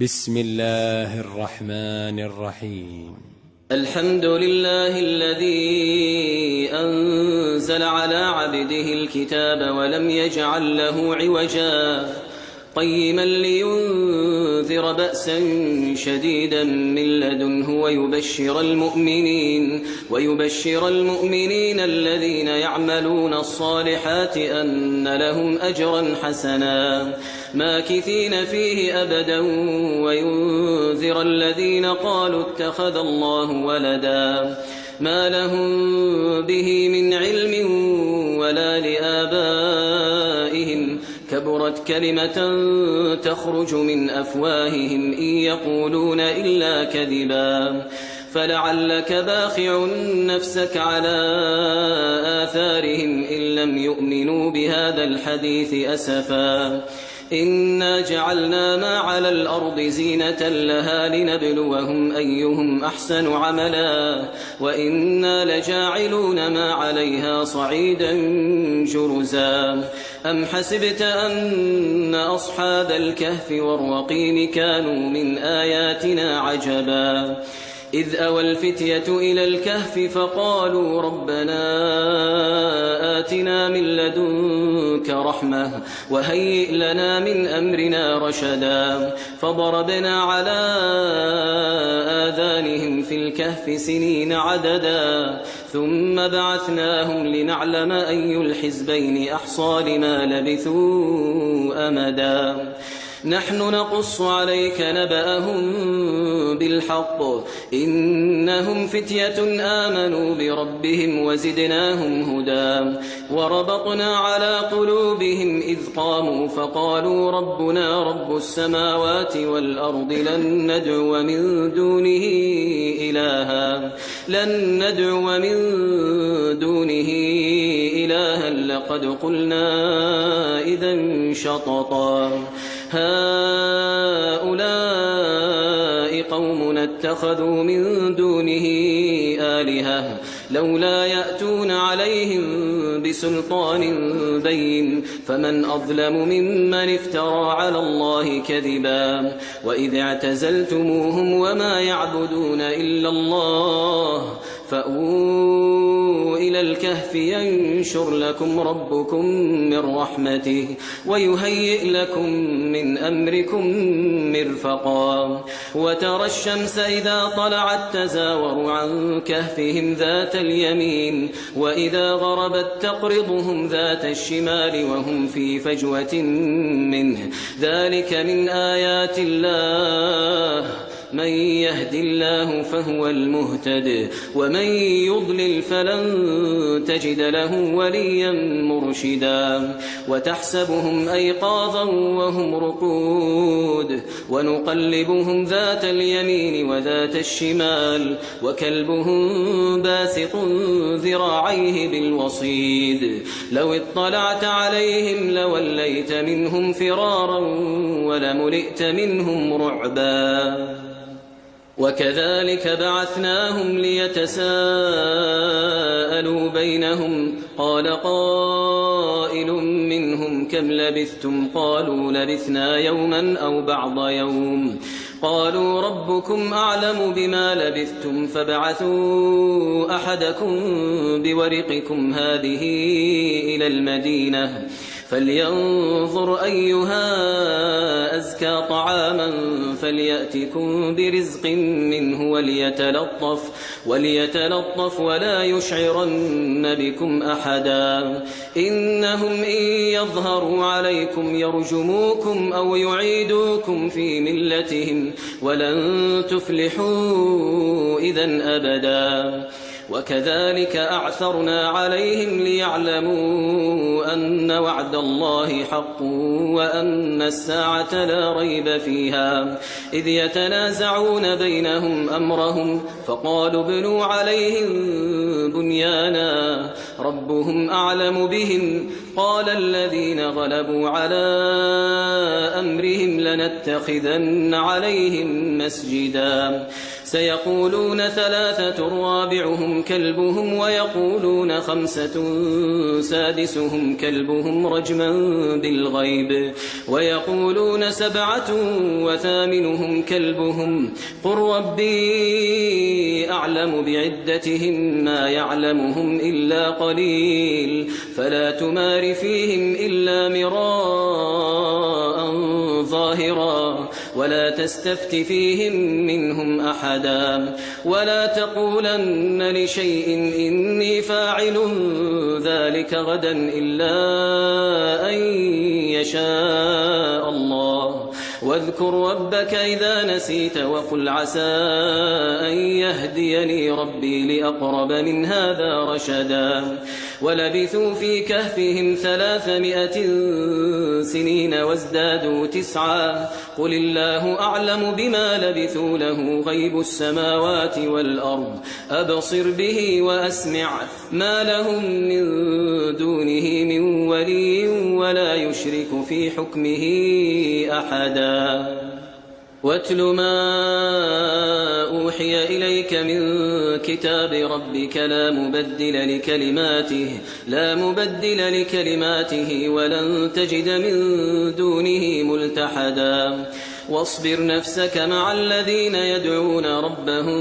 بسم الله الرحمن الرحيم. الحمد لله الذي أنزل على عبده الكتاب ولم يجعل له عوجا قيما لينذر بأسا شديدا من لدنه ويبشر المؤمنين الذين يعملون الصالحات أن لهم أجرا حسنا ماكثين فيه أبدا وينذر الذين قالوا اتخذ الله ولدا ما لهم به من علم ولا لآبائهم كبرت كلمة تخرج من أفواههم إن يقولون إلا كذبا فلعلك باخع نفسك على آثارهم إن لم يؤمنوا بهذا الحديث أسفا إنا جعلنا ما على الأرض زينة لها لنبلوهم أيهم أحسن عملا وإنا لجاعلون ما عليها صعيدا جرزا أم حسبت أن أصحاب الكهف والرقيم كانوا من آياتنا عجبا إذ أوى الفتية إلى الكهف فقالوا ربنا آتنا من لدنك رحمة وهيئ لنا من أمرنا رشدا فضربنا على آذانهم في الكهف سنين عددا ثم بعثناهم لنعلم أي الحزبين أحصى لما لبثوا أمدا نحن نقص عليك نبأهم بالحق إنهم فتية آمنوا بربهم وزدناهم هدى وربطنا على قلوبهم إذ قاموا فقالوا ربنا رب السماوات والأرض لن ندعو من دونه إلها لقد قلنا إذا شططا هؤلاء قومنا اتخذوا من دونه آلهة لولا يأتون عليهم بسلطان بين فمن أظلم ممن افترى على الله كذبا وإذ اعتزلتموهم وما يعبدون إلا الله فأووا إلى الكهف ينشر لكم ربكم من رحمته ويهيئ لكم من أمركم مرفقا وترى الشمس إذا طلعت تزاور عن كهفهم ذات اليمين وإذا غربت تقرضهم ذات الشمال وهم في فجوة منه ذلك من آيات الله من يهد الله فهو المهتد ومن يضلل فلن تجد له وليا مرشدا وتحسبهم أيقاظا وهم رقود ونقلبهم ذات اليمين وذات الشمال وكلبهم باسط ذراعيه بالوصيد لو اطلعت عليهم لوليت منهم فرارا ولملئت منهم رعبا وكذلك بعثناهم ليتساءلوا بينهم قال قائل منهم كم لبثتم قالوا لبثنا يوما أو بعض يوم قالوا ربكم أعلم بما لبثتم فابعثوا أحدكم بورقكم هذه إلى المدينة فلينظر أيها أزكى طعاما فليأتكم برزق منه وليتلطف ولا يشعرن بكم أحدا إنهم إن يظهروا عليكم يرجموكم أو يعيدوكم في ملتهم ولن تفلحوا إذن أبدا وكذلك أعثرنا عليهم ليعلموا أن وعد الله حق وأن الساعة لا ريب فيها إذ يتنازعون بينهم أمرهم فقالوا ابنوا عليهم بنيانا ربهم أعلم بهم قال الذين غلبوا على أمرهم لنتخذن عليهم مسجدا سيقولون 3 رابعهم كلبهم ويقولون 5 سادسهم كلبهم رجما بالغيب ويقولون 7 وثامنهم كلبهم قل ربي أعلم بعدتهم ما يعلمهم إلا قليل فلا تمار فيهم إلا مراء ظاهرا ولا تستفت فيهم منهم أحدا ولا تقولن لشيء إني فاعل ذلك غدا إلا أن يشاء الله واذكر ربك إذا نسيت وقل عسى أن يهديني ربي لأقرب من هذا رشدا ولبثوا في كهفهم 300 سنين وازدادوا 9 قل الله أعلم بما لبثوا له غيب السماوات والأرض أبصر به وأسمع ما لهم من دونه من ولي ولا يشرك في حكمه أحدا واتل ما أوحي إليك من كتاب ربك لا مبدل لكلماته ولن تجد من دونه ملتحدا واصبر نفسك مع الذين يدعون ربهم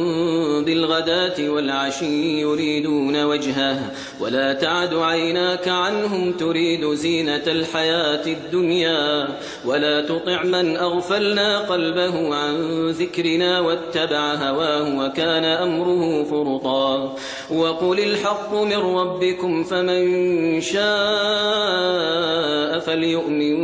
بالغداة والعشي يريدون وجهه ولا تعد عيناك عنهم تريد زينة الحياة الدنيا ولا تطع من أغفلنا قلبه عن ذكرنا واتبع هواه وكان أمره فرطا وقل الحق من ربكم فمن شاء فليؤمن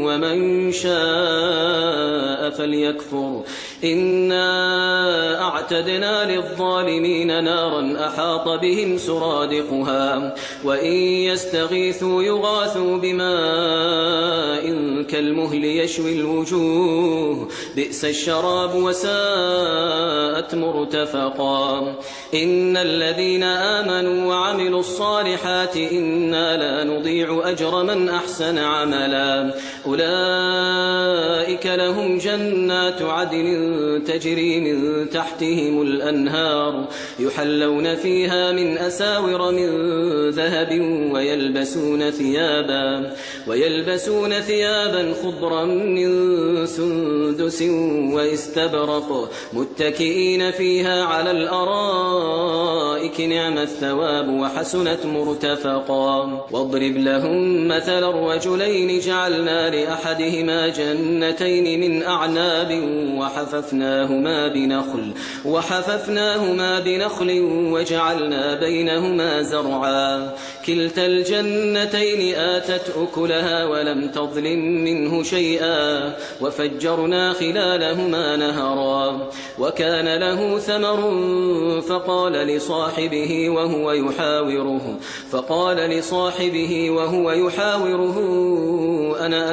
ومن شاء فليكفر إنا أعتدنا للظالمين نارا أحاط بهم سرادقها وإن يستغيثوا يغاثوا بماء كالمهل يشوي الوجوه بئس الشراب وساءت مرتفقا إن الذين آمنوا وعملوا الصالحات إنا لا نضيع أجر من أحسن عملا أولئك لهم جنات عدن تجري من تحتهم الأنهار يحلون فيها من أساور من ذهب ويلبسون ثيابا خضرا من سندس واستبرق متكئين فيها على الأرائك نعم الثواب وحسنت مرتفقا واضرب لهم مثل الرجلين جعلنا لأحدهما جنتين من أعناب وحففناهما بنخل وجعلنا بينهما زرعا كلتا الجنتين آتت أكلها ولم تظلم منه شيئا وفجرنا خلالهما نهرا وكان له ثمر فقال لصاحبه وهو يحاوره أنا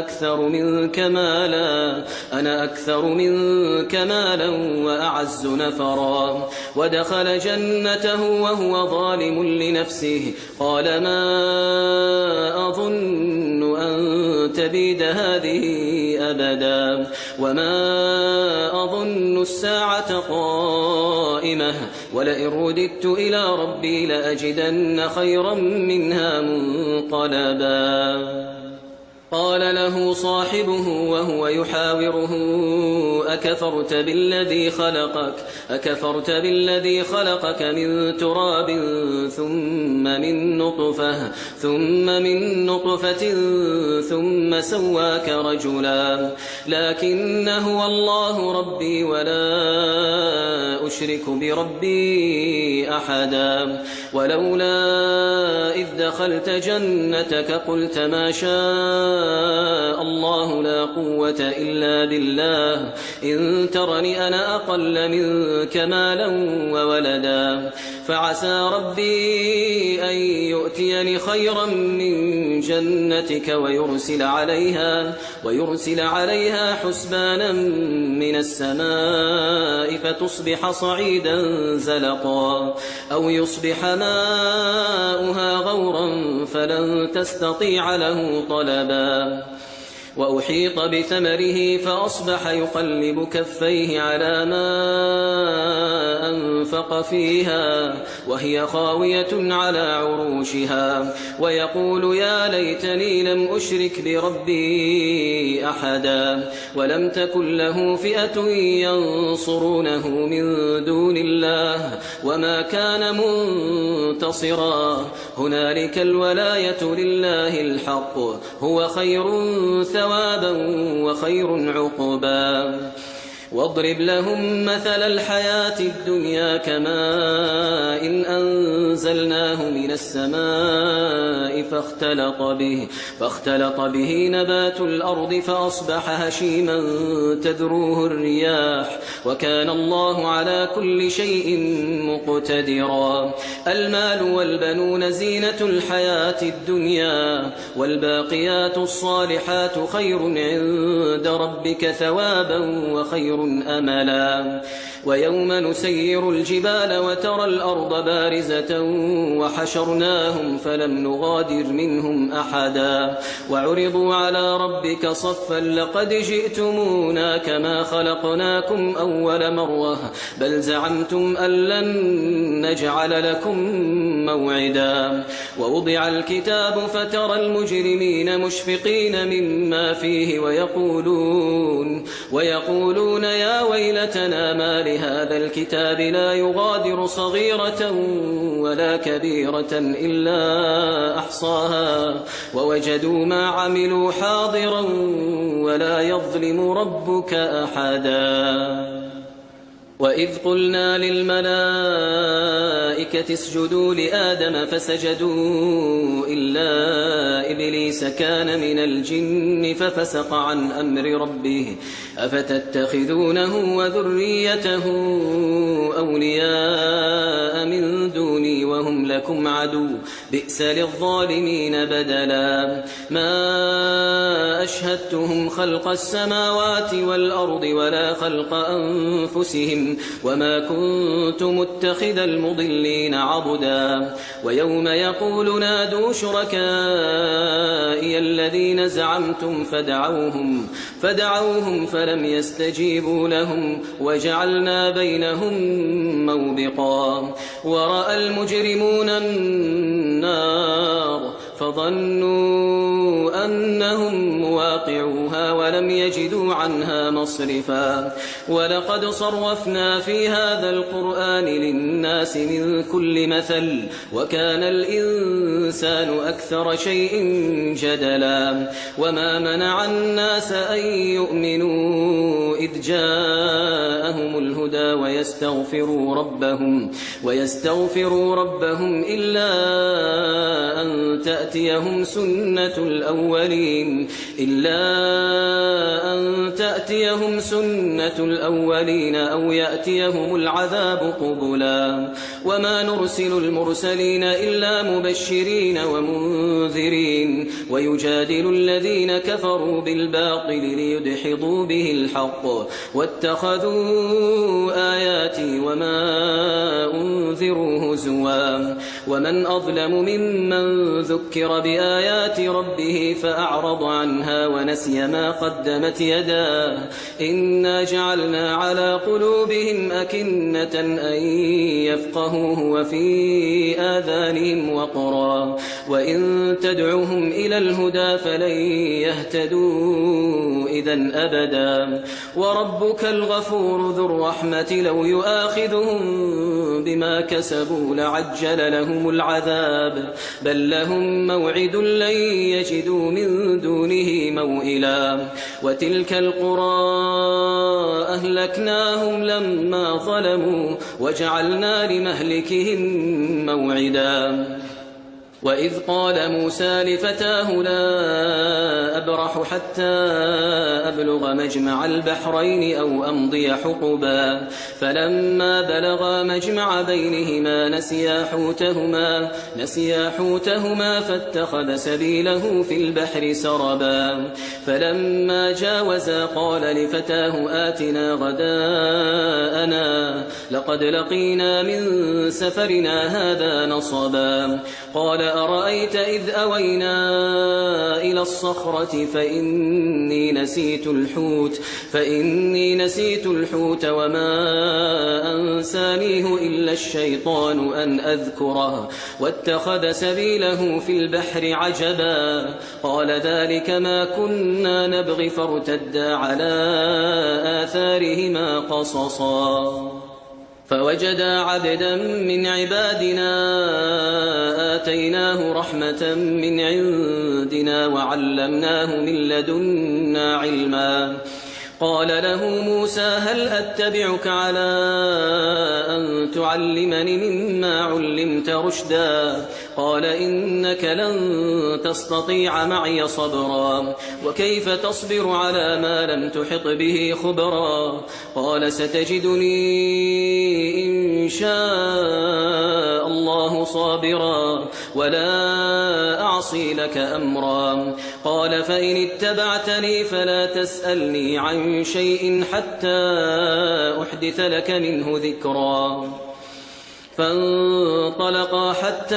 أكثر منك مالا وأعز نفرا ودخل جنته وهو ظالم لنفسه قال ما أظن أن تبيد هذه أبدا وما أظن الساعة قائمة ولئن رددت إلى ربي لأجدن خيرا منها منقلبا قال له صاحبه وهو يحاوره أكفرت بالذي خلقك من تراب ثم من نطفة ثم سواك رجلا لكن هو الله ربي ولا أشرك بربي أحدا ولولا إذ دخلت جنتك قلت ما شاء الله لا قوة إلا بالله إن ترني أنا أقل منك مالا وولدا فعسى ربي أن يؤتيني خيرا من جنتك ويرسل عليها حسبانا من السماء فتصبح صعيدا زلقا أو يصبح ماؤها غورا فلن تستطيع له طلبا وأحيط بثمره فأصبح يقلب كفيه على ما أنفق فيها وهي خاوية على عروشها ويقول يا ليتني لم أشرك بربي أحدا ولم تكن له فئة ينصرونه من دون الله وما كان منتصرا هنالك الولاية لله الحق هو خير ثوابا وخير عقبا واضرب لهم مثل الحياة الدنيا كماء إن أنزلناه من السماء فاختلط به نبات الأرض فأصبح هشيما تذروه الرياح وكان الله على كل شيء مقتدرا المال والبنون زينة الحياة الدنيا والباقيات الصالحات خير عند ربك ثوابا وخير أملا ويوم نسير الجبال وترى الأرض بارزة وحشرناهم فلم نغادر منهم أحدا وعرضوا على ربك صفا لقد جئتمونا كما خلقناكم أول مرة بل زعمتم أن لن نجعل لكم موعدا ووضع الكتاب فترى المجرمين مشفقين مما فيه ويقولون يا ويلتنا ما لهذا الكتاب لا يغادر صغيرة ولا كبيرة إلا أحصاها ووجدوا ما عملوا حاضرا ولا يظلم ربك أحدا وإذ قلنا للملائكة اسجدوا لآدم فسجدوا إلا إبليس كان من الجن ففسق عن أمر ربه أفتتخذونه وذريته أولياء من دوني وهم لكم عدو بئس للظالمين بدلا ما أشهدتهم خلق السماوات والأرض ولا خلق أنفسهم وما كنت متخذ المضلين عضدا ويوم يقول نادوا شركائي الذين زعمتم فدعوهم فلم يستجيبوا لهم وجعلنا بينهم موبقا ورأى المجرمون النار فظنوا أنهم مواقعوها ولم يجدوا عنها مصرفا ولقد صرفنا في هذا القرآن للناس من كل مثل وكان الإنسان أكثر شيء جدلا وما منع الناس أن يؤمنوا إذ جاءهم الهدى ويستغفروا ربهم إلا أن تأتيهم سنة الأولين أو يأتيهم العذاب قبلا وما نرسل المرسلين إلا مبشرين ومنذرين ويجادل الذين كفروا بالباطل ليدحضوا به الحق واتخذوا آياتي وما أنذروا هزوا ومن أظلم ممن ذكر بآيات ربه فأعرض عنها ونسي ما قدمت يداه إنا جعلنا على قلوبهم أكنة أن يفقهوه وفي آذانهم وقرا وإن تدعوهم إلى الهدى فلن يهتدوا إذن أبدا وربك الغفور ذو الرحمة لو يؤاخذهم بما كسبوا لعجل لهم العذاب بل لهم موعد لن يجدوا من دونه موئلا وتلك القرى أهلكناهم لما ظلموا وجعلنا لمهلكهم موعدا وإذ قال موسى لفتاه لا أبرح حتى أبلغ مجمع البحرين أو أمضي حقبا فلما بلغا مجمع بينهما نسيا حوتهما فاتخذ سبيله في البحر سربا فلما جاوزا قال لفتاه آتنا غداءنا لقد لقينا من سفرنا هذا نصبا قال أرأيت إذ أوينا إلى الصخرة فإني نسيت الحوت وما أنسانيه إلا الشيطان أن أذكره واتخذ سبيله في البحر عجبا قال ذلك ما كنا نبغي فارتدا على آثارهما قصصا فوجدا عبدا من عبادنا آتيناه رحمة من عندنا وعلمناه من لدنا علما قال له موسى هل أتبعك على أن تعلمني مما علمت رشدا قال إنك لن تستطيع معي صبرا وكيف تصبر على ما لم تحط به خبرا قال ستجدني إن شاء الله صابرا ولا أعصي لك أمرا قال فإن اتبعتني فلا تسألني عن شيء حتى أحدث لك منه ذكرا فانطلقا حتى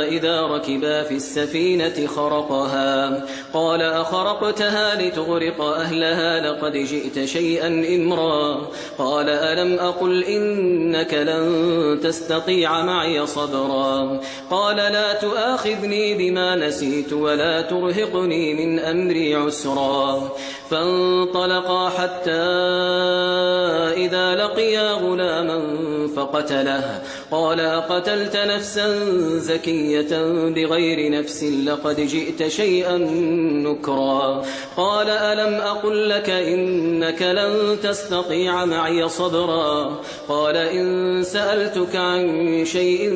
إذا ركبا في السفينة خرقها قال أخرقتها لتغرق أهلها لقد جئت شيئا إمرا قال ألم أقل إنك لن تستطيع معي صبرا قال لا تؤاخذني بما نسيت ولا ترهقني من أمري عسرا فانطلقا حتى إذا لقيا غلاما فقتله قال أقتلت نفسا زكية بغير نفس لقد جئت شيئا نكرا قال ألم أقل لك إنك لن تستطيع معي صبرا قال إن سألتك عن شيء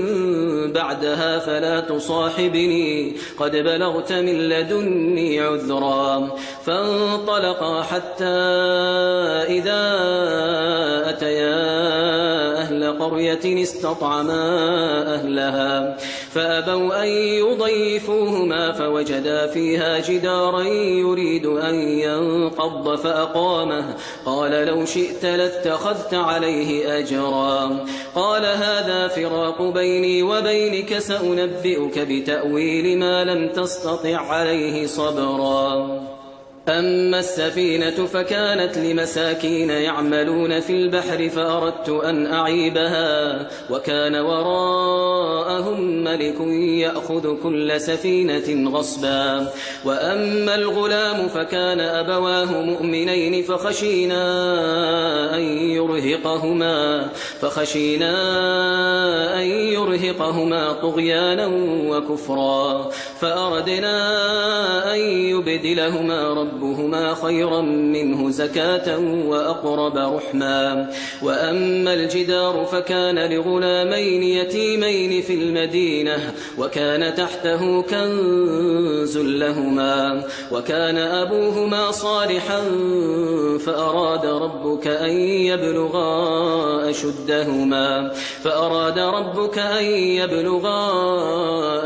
بعدها فلا تصاحبني قد بلغت من لدني عذرا فانطلقا حتى إذا أتيا أهل قرية استطعما أهلها فأبوا أن يضيفوهما فوجدا فيها جدارا يريد أن ينقض فأقامه قال لو شئت لاتخذت عليه أجرا قال هذا فراق بيني وبينك سأنبئك بتأويل ما لم تستطع عليه صبرا أما السفينة فكانت لمساكين يعملون في البحر فأردت أن أعيبها وكان وراءهم ملك يأخذ كل سفينة غصبا وأما الغلام فكان أبواه مؤمنين فخشينا أن يرهقهما طغيانا وكفرا فأردنا أن يبدلهما ربهما خيرا منه زكاة وأقرب رحما وأما الجدار فكان لغلامين يتيمين في المدينة وكان تحته كنز لهما وكان أبوهما صالحا فأراد ربك أن يبلغا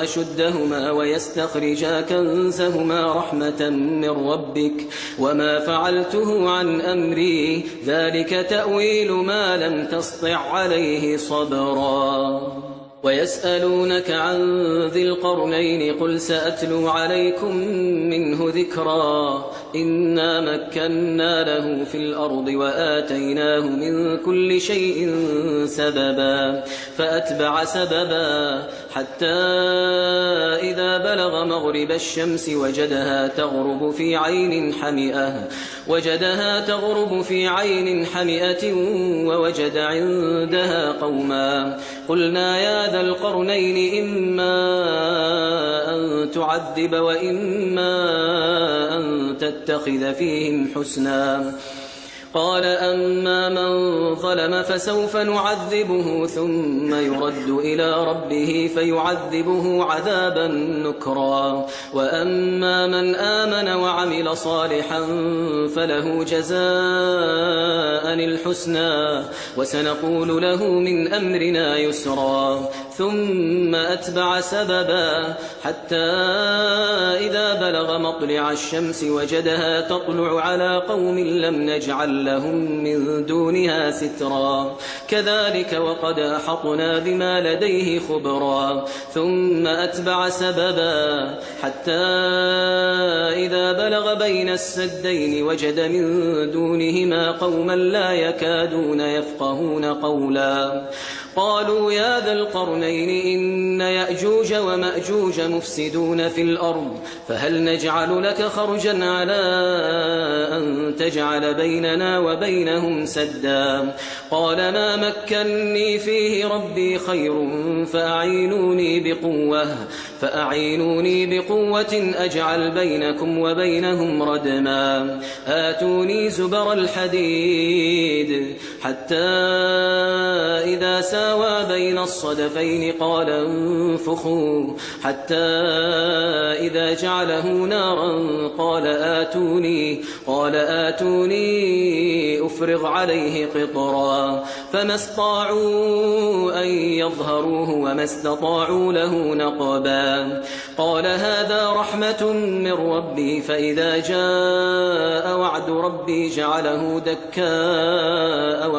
أشدهما ويستخرجا كنزهما رحمة من ربك وما فعلته عن أمري ذلك تأويل ما لم تسطع عليه صبرا ويسألونك عن ذي القرنين قل سأتلو عليكم منه ذكرا إنا مكنا له في الأرض وآتيناه من كل شيء سببا فأتبع سببا حتى إذا بلغ مغرب الشمس وجدها تغرب في عين حمئة ووجد عندها قوما قلنا يا ذا القرنين إما أن تعذب وإما أن تتخذ فيهم حسنا قال أما من ظلم فسوف نعذبه ثم يرد إلى ربه فيعذبه عذابا نكرا وأما من آمن وعمل صالحا فله جزاء الحسنى وسنقول له من أمرنا يسرا ثم أتبع سببا حتى إذا بلغ مطلع الشمس وجدها تطلع على قوم لم نجعل لهم من دونها سترا كذلك وقد أحطنا بما لديه خبرا ثم أتبع سببا حتى إذا بلغ بين السدين وجد من دونهما قوما لا يكادون يفقهون قولا قالوا يا ذا القرنين إن يأجوج ومأجوج مفسدون في الأرض فهل نجعل لك خرجا على أن تجعل بيننا وبينهم سدا قال ما مكني فيه ربي خير فأعينوني بقوة أجعل بينكم وبينهم ردما آتوني زبر الحديد حتى إذا ساوى بين الصدفين قال انفخوا حتى إذا جعله نارا قال آتوني أفرغ عليه قطرا فما استطاعوا أن يظهروه وما استطاعوا له نقبا قال هذا رحمة من ربي فإذا جاء وعد ربي جعله دكاء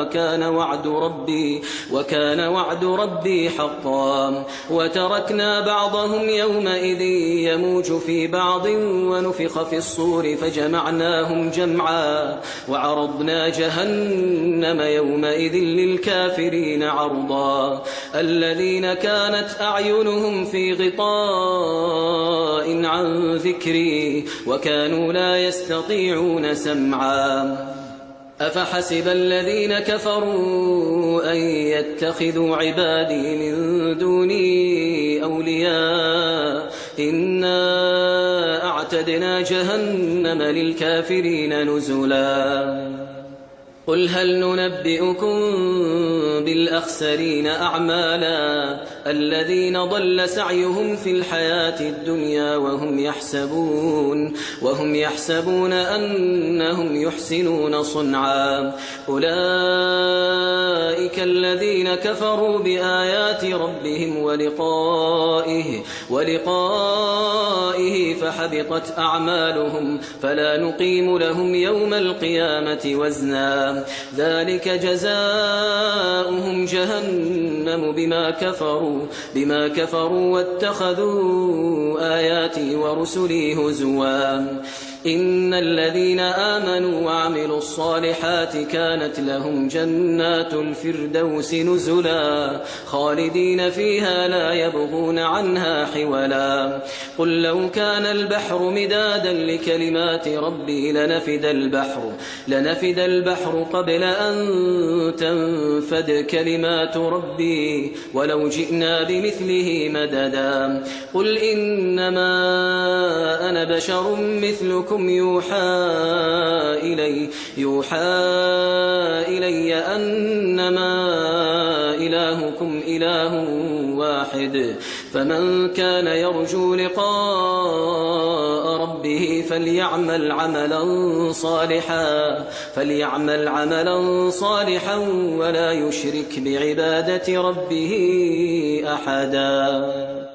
وكان وعد ربي حقا وتركنا بعضهم يومئذ يموج في بعض ونفخ في الصور فجمعناهم جمعا وعرضنا جهنم يومئذ للكافرين عرضا الذين كانت أعينهم في غطاء عن ذكري وكانوا لا يستطيعون سمعا أفحسب الذين كفروا أن يتخذوا عبادي من دوني أولياء إنا أعتدنا جهنم للكافرين نزلا قل هل ننبئكم بالأخسرين أعمالا الذين ضل سعيهم في الحياة الدنيا وهم يحسبون أنهم يحسنون صنعا أولئك الذين كفروا بآيات ربهم ولقائه فحبطت أعمالهم فلا نقيم لهم يوم القيامة وزنا ذلك جزاؤهم جهنم بما كفروا واتخذوا آياتي ورسلي هزوا إن الذين آمنوا وعملوا الصالحات كانت لهم جنات الفردوس نزلا خالدين فيها لا يبغون عنها حولا قل لو كان البحر مدادا لكلمات ربي لنفد البحر قبل أن تنفد كلمات ربي ولو جئنا بمثله مددا قل إنما أنا بشر مثلكم يوحى إلي أنما إلهكم إله واحد فمن كان يرجو لقاء ربه فليعمل عملا صالحا ولا يشرك بعبادة ربه أحدا